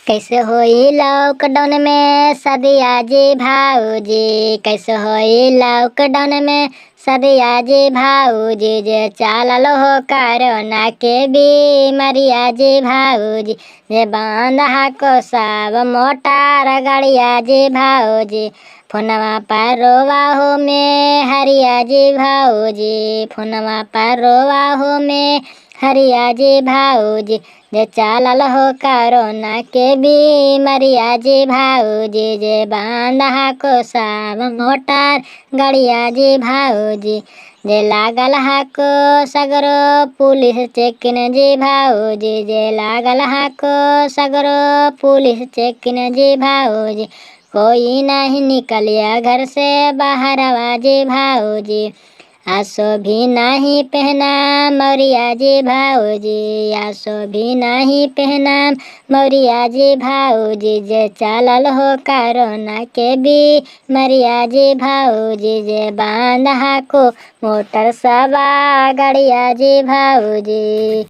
कैसे होई लॉकडाउन में सदिया जी भाऊजी, कैसे होई लॉकडाउन में सदिया जी भाऊजी, जे चालल हो कोरोना के बीमारिया जी भाऊजी, जे बांधा को सब मोटार गाड़िया जी भाऊजी, फोनवा पर रोवा हो में हरिया जी भाऊजी, फोनवा पर रोवा हो में हरिया जी भाऊजी, जे चालल हो कोरोना के बीमारिया जी भाऊजी, जे बांधा को सब मोटार गाड़िया जी भाऊजी, जे लागल हाको सगरो पुलिस चेकिन जी भाऊजी, जे लागल हाको सगरो पुलिस चेकिन जी भाऊजी, कोई नहीं निकलिया घर से बाहरवा जी भाऊजी, आसो भी नहीं पहना मौरिया जी भाऊजी, आसो भी नहीं पहना मौरिया जी भाऊजी, जे चालल हो कोरोना के बीमारिया जी भाऊजी, जे बांधा को मोटर सवा गाड़िया जी भाऊजी।